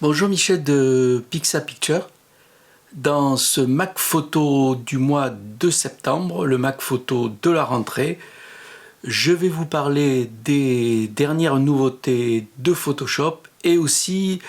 Bonjour Michel de Pixapicture. Dans ce Mac Photo du mois de septembre, le Mac Photo de la rentrée, je vais vous parler des dernières nouveautés de Photoshop et aussi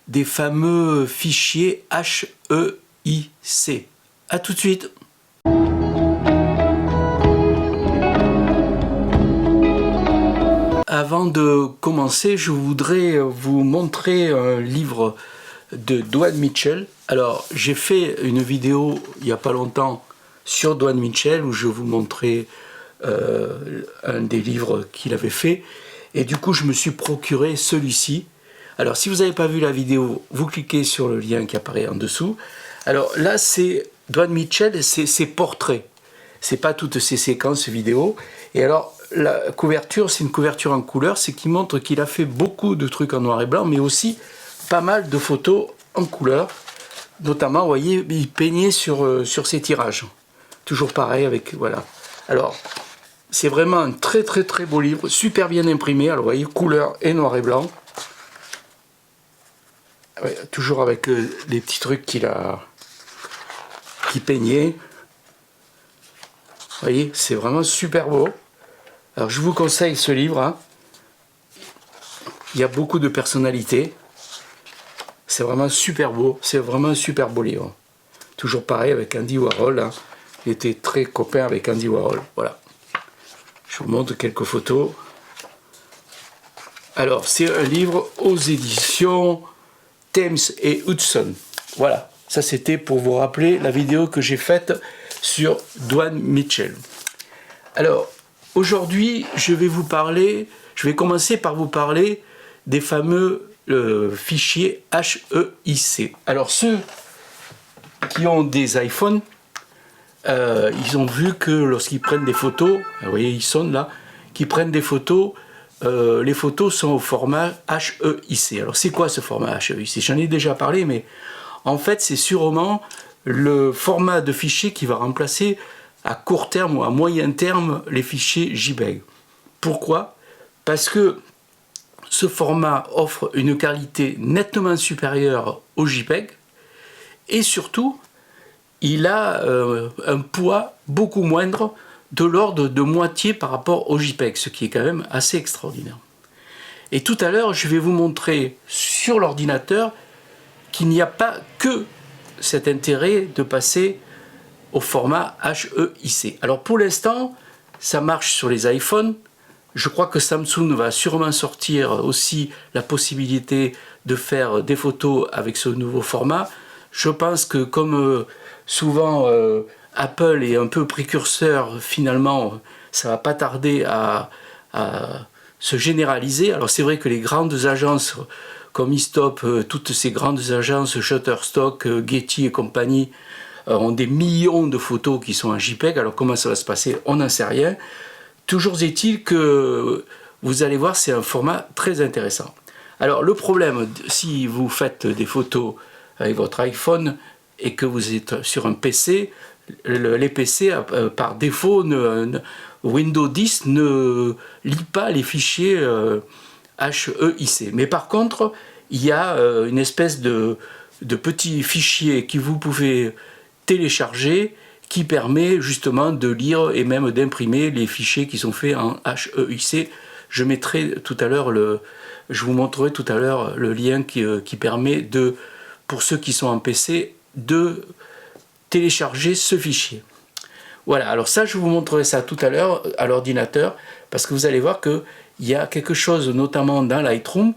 des fameux fichiers HEIC. A tout de suite. Avant de commencer, je voudrais vous montrer un livre de Don Mitchell. Alors, j'ai fait une vidéo il n'y a pas longtemps sur Don Mitchell où je vous montrais un des livres qu'il avait fait. Et du coup, je me suis procuré celui-ci. Alors, si vous n'avez pas vu la vidéo, vous cliquez sur le lien qui apparaît en dessous. Alors là, c'est Don Mitchell, c'est ses portraits. C'est pas toutes ces séquences vidéo. Et alors, la couverture, c'est une couverture en couleur, c'est qui montre qu'il a fait beaucoup de trucs en noir et blanc, mais aussi pas mal de photos en couleur. Notamment, vous voyez, il peignait sur ses tirages. Toujours pareil avec, voilà. Alors, c'est vraiment un très beau livre, super bien imprimé. Alors, vous voyez, couleur et noir et blanc. Ouais, toujours avec les petits trucs qu'il peignait. Vous voyez, c'est vraiment super beau. Alors je vous conseille ce livre, hein. Il y a beaucoup de personnalités, c'est vraiment super beau, c'est vraiment un super beau livre. Toujours pareil avec Andy Warhol, hein. Il était très copain avec Andy Warhol, voilà. Je vous montre quelques photos. Alors c'est un livre aux éditions Thames et Hudson, voilà. Ça c'était pour vous rappeler la vidéo que j'ai faite sur Don Mitchell. Alors, aujourd'hui, je vais commencer par vous parler des fameux fichiers HEIC. Alors, ceux qui ont des iPhones, ils ont vu que lorsqu'ils prennent des photos, vous voyez, ils sonnent là, qu'ils prennent des photos, les photos sont au format HEIC. Alors, c'est quoi ce format HEIC? J'en ai déjà parlé, mais en fait, c'est sûrement le format de fichier qui va remplacer à court terme ou à moyen terme les fichiers JPEG. Pourquoi? Parce que ce format offre une qualité nettement supérieure au JPEG et surtout il a un poids beaucoup moindre, de l'ordre de moitié par rapport au JPEG, ce qui est quand même assez extraordinaire. Et tout à l'heure, je vais vous montrer sur l'ordinateur qu'il n'y a pas que cet intérêt de passer au format HEIC. Alors pour l'instant, ça marche sur les iPhones. Je crois que Samsung va sûrement sortir aussi la possibilité de faire des photos avec ce nouveau format. Je pense que comme souvent Apple est un peu précurseur, finalement, ça va pas tarder à se généraliser. Alors c'est vrai que les grandes agences comme eStop, toutes ces grandes agences, Shutterstock, Getty et compagnie, ont des millions de photos qui sont en JPEG. Alors comment ça va se passer, on n'en sait rien. Toujours est-il que vous allez voir, c'est un format très intéressant. Alors le problème, si vous faites des photos avec votre iPhone et que vous êtes sur un PC, les PC par défaut, Windows 10 ne lit pas les fichiers HEIC. Mais par contre, il y a une espèce de petit fichier que vous pouvez télécharger qui permet justement de lire et même d'imprimer les fichiers qui sont faits en HEIC. Je mettrai tout à l'heure je vous montrerai tout à l'heure le lien qui permet pour ceux qui sont en PC de télécharger ce fichier. Voilà, alors ça je vous montrerai ça tout à l'heure à l'ordinateur parce que vous allez voir qu'il y a quelque chose notamment dans Lightroom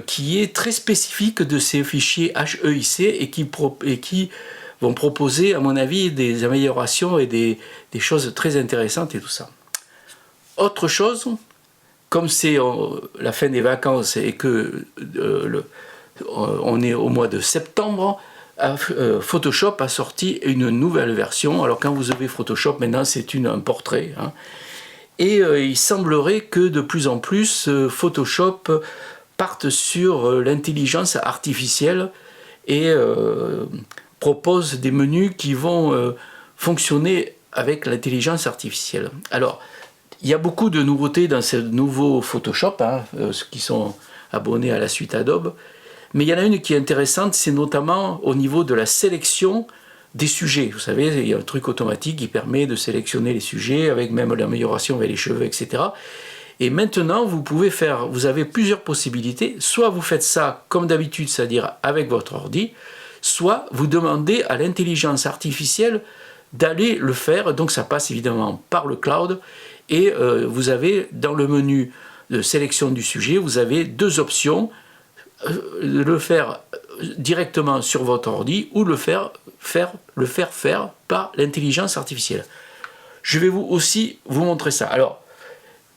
qui est très spécifique de ces fichiers HEIC et qui vont proposer, à mon avis, des améliorations et des choses très intéressantes et tout ça. Autre chose, comme c'est la fin des vacances et que on est au mois de septembre, Photoshop a sorti une nouvelle version. Alors quand vous avez Photoshop, maintenant c'est un portrait, hein. Et il semblerait que de plus en plus Photoshop parte sur l'intelligence artificielle et propose des menus qui vont fonctionner avec l'intelligence artificielle. Alors, il y a beaucoup de nouveautés dans ce nouveau Photoshop, hein, ceux qui sont abonnés à la suite Adobe. Mais il y en a une qui est intéressante, c'est notamment au niveau de la sélection des sujets. Vous savez, il y a un truc automatique qui permet de sélectionner les sujets, avec même l'amélioration avec les cheveux, etc. Et maintenant, vous avez plusieurs possibilités. Soit vous faites ça comme d'habitude, c'est-à-dire avec votre ordi, soit vous demandez à l'intelligence artificielle d'aller le faire. Donc ça passe évidemment par le cloud. Et vous avez dans le menu de sélection du sujet, vous avez deux options. Le faire directement sur votre ordi ou le faire par l'intelligence artificielle. Je vais aussi vous montrer ça. Alors,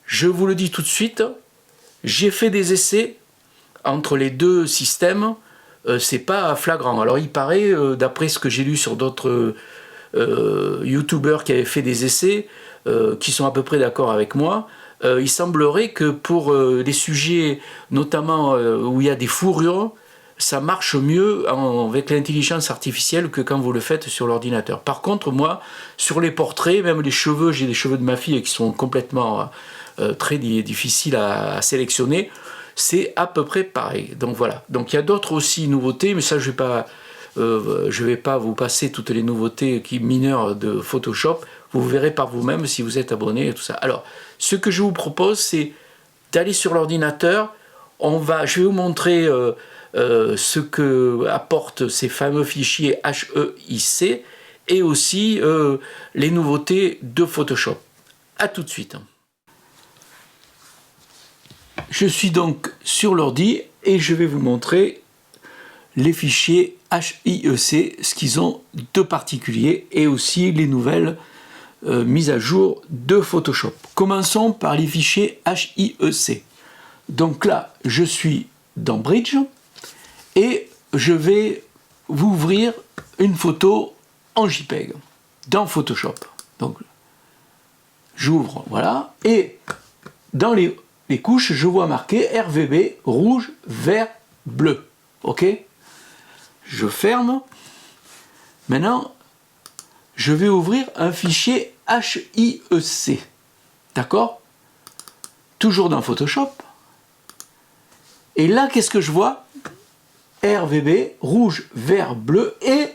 je vous le dis tout de suite, j'ai fait des essais entre les deux systèmes, c'est pas flagrant. Alors il paraît, d'après ce que j'ai lu sur d'autres youtubeurs qui avaient fait des essais, qui sont à peu près d'accord avec moi, il semblerait que pour les sujets, notamment où il y a des fourrures, ça marche mieux avec l'intelligence artificielle que quand vous le faites sur l'ordinateur. Par contre, moi, sur les portraits, même les cheveux, j'ai des cheveux de ma fille qui sont complètement très difficiles à sélectionner, c'est à peu près pareil. Donc voilà. Donc il y a d'autres aussi nouveautés, mais ça je vais pas vous passer toutes les nouveautés mineures de Photoshop. Vous verrez par vous-même si vous êtes abonné et tout ça. Alors, ce que je vous propose, c'est d'aller sur l'ordinateur. Je vais vous montrer ce que apportent ces fameux fichiers HEIC et aussi les nouveautés de Photoshop. A tout de suite. Je suis donc sur l'ordi et je vais vous montrer les fichiers HEIC, ce qu'ils ont de particulier, et aussi les nouvelles mises à jour de Photoshop. Commençons par les fichiers HEIC. Donc là, je suis dans Bridge et je vais vous ouvrir une photo en JPEG dans Photoshop. Donc j'ouvre, voilà, et dans les couches, je vois marqué RGB rouge, vert, bleu. Ok? Je ferme. Maintenant, je vais ouvrir un fichier HEIC. D'accord? Toujours dans Photoshop. Et là, qu'est-ce que je vois? RGB, rouge, vert, bleu et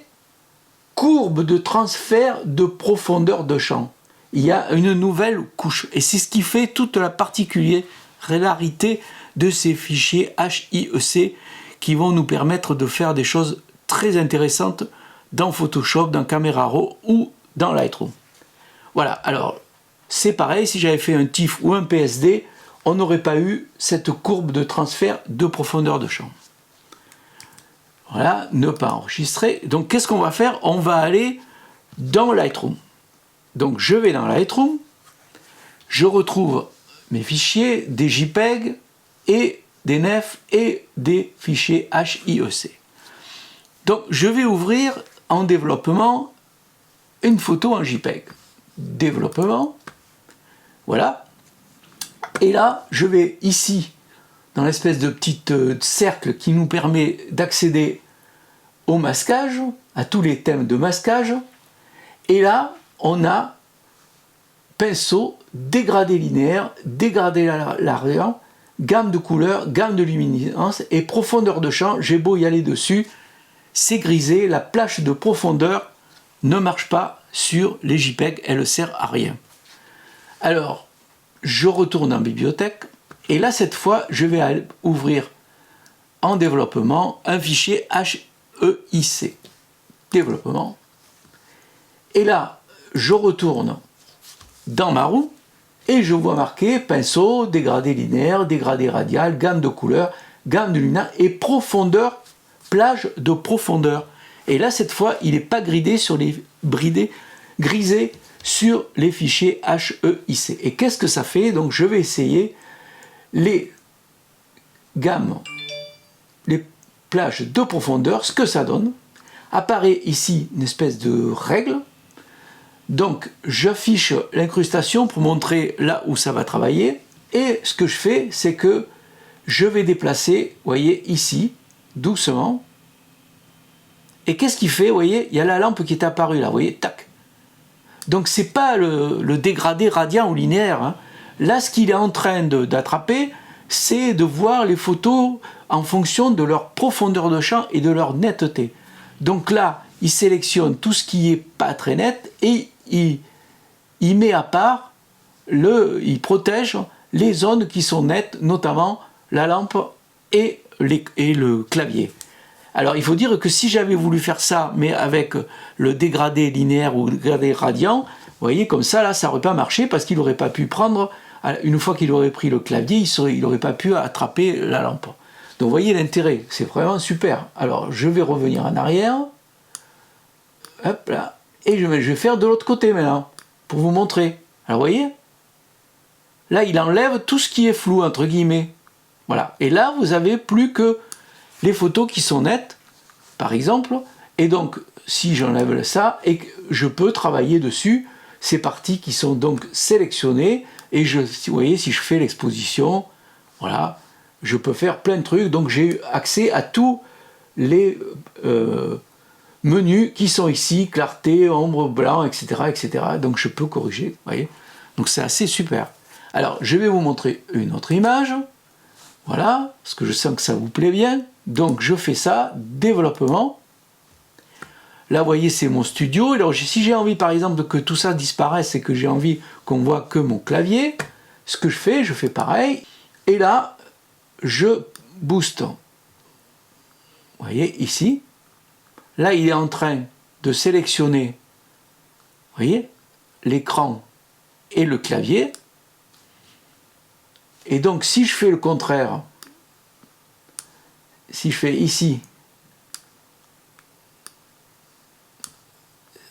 courbe de transfert de profondeur de champ. Il y a une nouvelle couche. Et c'est ce qui fait toute la particularité de ces fichiers HEIC qui vont nous permettre de faire des choses très intéressantes dans Photoshop, dans Camera Raw ou dans Lightroom. Voilà, alors c'est pareil, si j'avais fait un TIFF ou un PSD, on n'aurait pas eu cette courbe de transfert de profondeur de champ. Voilà, ne pas enregistrer. Donc qu'est-ce qu'on va faire? On va aller dans Lightroom. Donc je vais dans Lightroom, je retrouve mes fichiers, des JPEG et des NEF et des fichiers HEIC. Donc je vais ouvrir en développement une photo en JPEG. Développement, voilà. Et là, je vais ici, dans l'espèce de petit cercle qui nous permet d'accéder au masquage, à tous les thèmes de masquage. Et là, on a pinceau, dégradé linéaire, dégradé largant, gamme de couleurs, gamme de luminescence et profondeur de champ. J'ai beau y aller dessus, c'est grisé, la plage de profondeur ne marche pas sur les JPEG, elle ne sert à rien. Alors, je retourne en bibliothèque et là, cette fois, je vais ouvrir en développement un fichier HEIC. Développement. Et là, je retourne dans ma roue et je vois marqué pinceau, dégradé linéaire, dégradé radial, gamme de couleurs, gamme de lumière et profondeur, plage de profondeur. Et là, cette fois, il n'est pas grisé sur les fichiers HEIC. Et qu'est-ce que ça fait? Donc, je vais essayer les gammes, les plages de profondeur, ce que ça donne. Apparaît ici une espèce de règle. Donc, j'affiche l'incrustation pour montrer là où ça va travailler. Et ce que je fais, c'est que je vais déplacer, vous voyez, ici, doucement. Et qu'est-ce qu'il fait? Vous voyez, il y a la lampe qui est apparue là, vous voyez, tac. Donc, ce n'est pas le dégradé radiant ou linéaire. Hein. Là, ce qu'il est en train d'attraper, c'est de voir les photos en fonction de leur profondeur de champ et de leur netteté. Donc là, il sélectionne tout ce qui est pas très net et il met à part, il protège les zones qui sont nettes, notamment la lampe et le clavier. Alors il faut dire que si j'avais voulu faire ça, mais avec le dégradé linéaire ou le dégradé radian, vous voyez, comme ça, là, ça n'aurait pas marché parce qu'il n'aurait pas pu prendre, une fois qu'il aurait pris le clavier, il n'aurait pas pu attraper la lampe. Donc vous voyez l'intérêt, c'est vraiment super. Alors je vais revenir en arrière, hop là, et je vais faire de l'autre côté maintenant, pour vous montrer. Alors vous voyez, là il enlève tout ce qui est flou, entre guillemets. Voilà, et là vous avez plus que les photos qui sont nettes, par exemple, et donc si j'enlève ça, et que je peux travailler dessus, ces parties qui sont donc sélectionnées, et vous voyez, si je fais l'exposition, voilà, je peux faire plein de trucs, donc j'ai eu accès à tous les menus qui sont ici, clarté, ombre, blanc, etc., etc. Donc je peux corriger, vous voyez. Donc c'est assez super. Alors je vais vous montrer une autre image, voilà, parce que je sens que ça vous plaît bien. Donc je fais ça, développement. Là, vous voyez, c'est mon studio. Alors, si j'ai envie, par exemple, que tout ça disparaisse et que j'ai envie qu'on voit que mon clavier, ce que je fais pareil. Et là, je booste. Vous voyez, ici. Là, il est en train de sélectionner, vous voyez, l'écran et le clavier. Et donc, si je fais le contraire, si je fais ici,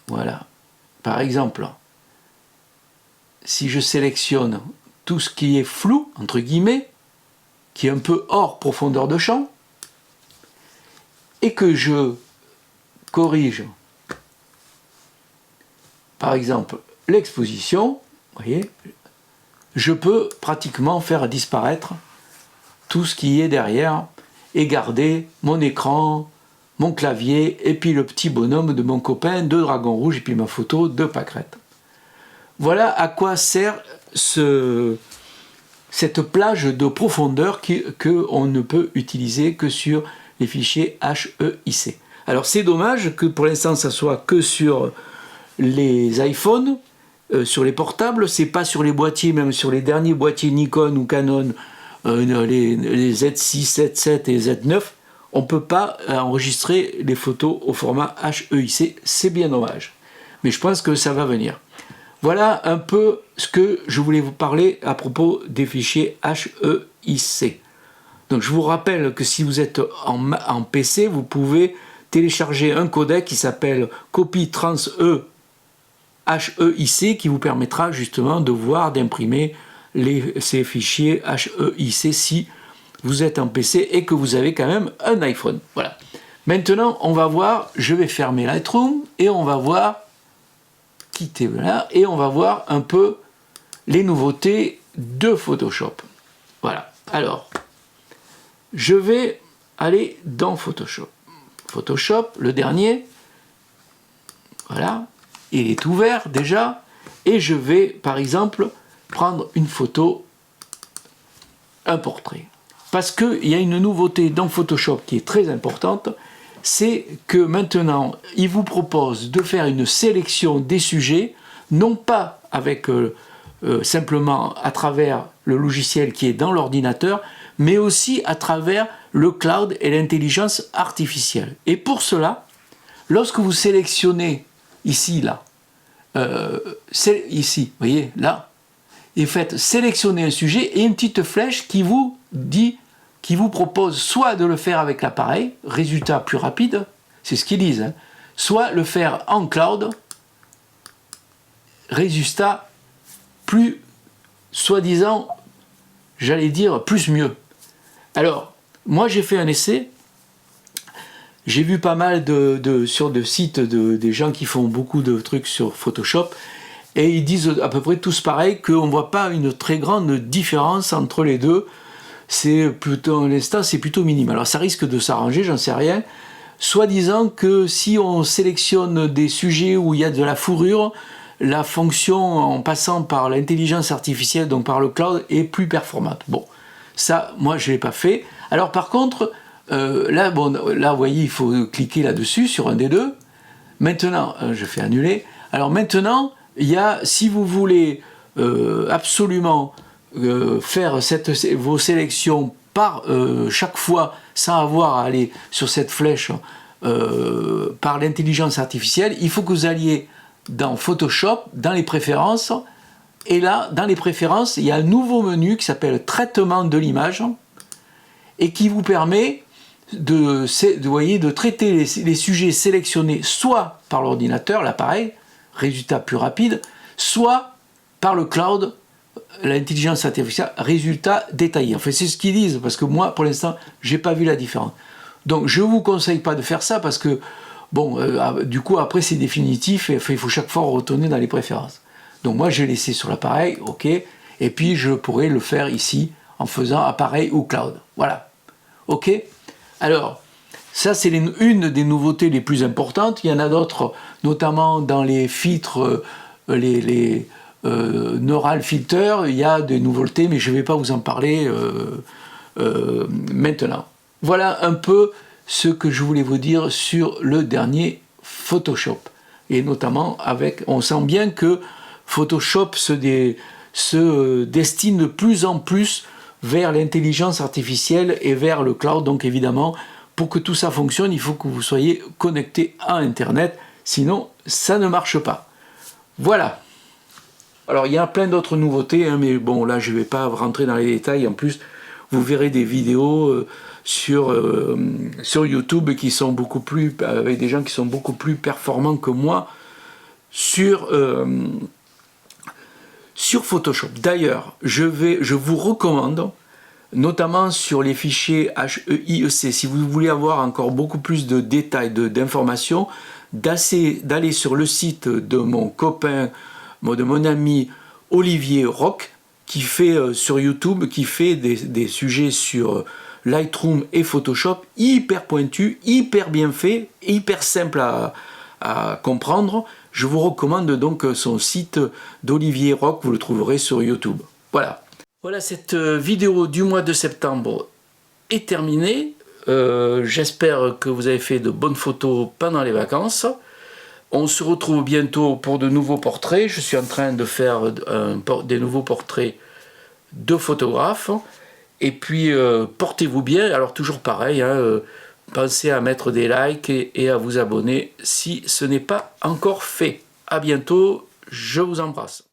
voilà, par exemple, si je sélectionne tout ce qui est flou, entre guillemets, qui est un peu hors profondeur de champ, et que je corrige, par exemple, l'exposition, vous voyez, je peux pratiquement faire disparaître tout ce qui est derrière et garder mon écran, mon clavier, et puis le petit bonhomme de mon copain de Dragon Rouge, et puis ma photo de pâquerette. Voilà à quoi sert cette plage de profondeur qu'on ne peut utiliser que sur les fichiers HEIC. Alors c'est dommage que pour l'instant ça soit que sur les iPhones, sur les portables, c'est pas sur les boîtiers, même sur les derniers boîtiers Nikon ou Canon, les Z6, Z7 et Z9, on ne peut pas enregistrer les photos au format HEIC, c'est bien dommage. Mais je pense que ça va venir. Voilà un peu ce que je voulais vous parler à propos des fichiers HEIC. Donc je vous rappelle que si vous êtes en PC, vous pouvez télécharger un codec qui s'appelle Copy Trans E HEIC qui vous permettra justement de voir, d'imprimer ces fichiers HEIC si vous êtes en PC et que vous avez quand même un iPhone. Voilà. Maintenant, on va voir, je vais fermer Lightroom et on va voir, quitter là, et on va voir un peu les nouveautés de Photoshop. Voilà. Alors, je vais aller dans Photoshop. Photoshop, le dernier, voilà, il est ouvert déjà, et je vais, par exemple, prendre une photo, un portrait. Parce qu'il y a une nouveauté dans Photoshop qui est très importante, c'est que maintenant, il vous propose de faire une sélection des sujets, non pas avec simplement à travers le logiciel qui est dans l'ordinateur, mais aussi à travers le cloud et l'intelligence artificielle. Et pour cela, lorsque vous sélectionnez ici, là, ici, vous voyez, là, et faites sélectionner un sujet et une petite flèche qui vous dit, qui vous propose soit de le faire avec l'appareil, résultat plus rapide, c'est ce qu'ils disent, hein, soit le faire en cloud, résultat plus, soi-disant, j'allais dire, plus mieux. Alors, moi j'ai fait un essai, j'ai vu pas mal sur des sites des gens qui font beaucoup de trucs sur Photoshop, et ils disent à peu près tous pareil, qu'on ne voit pas une très grande différence entre les deux. C'est plutôt, l'instant, c'est plutôt minime. Alors ça risque de s'arranger, j'en sais rien. Soit disant que si on sélectionne des sujets où il y a de la fourrure, la fonction en passant par l'intelligence artificielle, donc par le cloud, est plus performante. Bon, Ça, moi, je ne l'ai pas fait. Alors, par contre, là, bon, là, vous voyez, il faut cliquer là-dessus, sur un des deux. Maintenant, je fais annuler. Alors maintenant, il y a, si vous voulez absolument faire vos sélections par chaque fois, sans avoir à aller sur cette flèche par l'intelligence artificielle, il faut que vous alliez dans Photoshop, dans les préférences, et là, dans les préférences, il y a un nouveau menu qui s'appelle Traitement de l'image, et qui vous permet de traiter les sujets sélectionnés soit par l'ordinateur, l'appareil, résultat plus rapide, soit par le cloud, l'intelligence artificielle, résultat détaillé. Enfin, c'est ce qu'ils disent, parce que moi, pour l'instant, je n'ai pas vu la différence. Donc, je ne vous conseille pas de faire ça, parce que, bon, du coup, après, c'est définitif, et il faut chaque fois retourner dans les préférences. Donc, moi, j'ai laissé sur l'appareil, ok, et puis je pourrais le faire ici, en faisant appareil ou cloud. Voilà. Ok. Alors, ça c'est une des nouveautés les plus importantes. Il y en a d'autres, notamment dans les filtres, les neural filters, il y a des nouveautés, mais je ne vais pas vous en parler maintenant. Voilà un peu ce que je voulais vous dire sur le dernier Photoshop. Et notamment avec, on sent bien que Photoshop se destine de plus en plus vers l'intelligence artificielle et vers le cloud. Donc évidemment, pour que tout ça fonctionne, il faut que vous soyez connecté à Internet, sinon ça ne marche pas. Voilà. Alors il y a plein d'autres nouveautés, hein, mais bon là je ne vais pas rentrer dans les détails. En plus, vous verrez des vidéos sur YouTube qui sont beaucoup plus, avec des gens qui sont beaucoup plus performants que moi sur Photoshop. D'ailleurs, je vous recommande, notamment sur les fichiers HEIEC, si vous voulez avoir encore beaucoup plus de détails, d'informations, d'aller sur le site de mon copain, de mon ami Olivier Roch, qui fait sur YouTube, qui fait des sujets sur Lightroom et Photoshop, hyper pointus, hyper bien fait, hyper simple à comprendre. Je vous recommande donc son site d'Olivier Roch, vous le trouverez sur YouTube. Voilà. Voilà, cette vidéo du mois de septembre est terminée. J'espère que vous avez fait de bonnes photos pendant les vacances. On se retrouve bientôt pour de nouveaux portraits. Je suis en train de faire des nouveaux portraits de photographes. Et puis, portez-vous bien. Alors, toujours pareil, hein, pensez à mettre des likes et à vous abonner si ce n'est pas encore fait. À bientôt, je vous embrasse.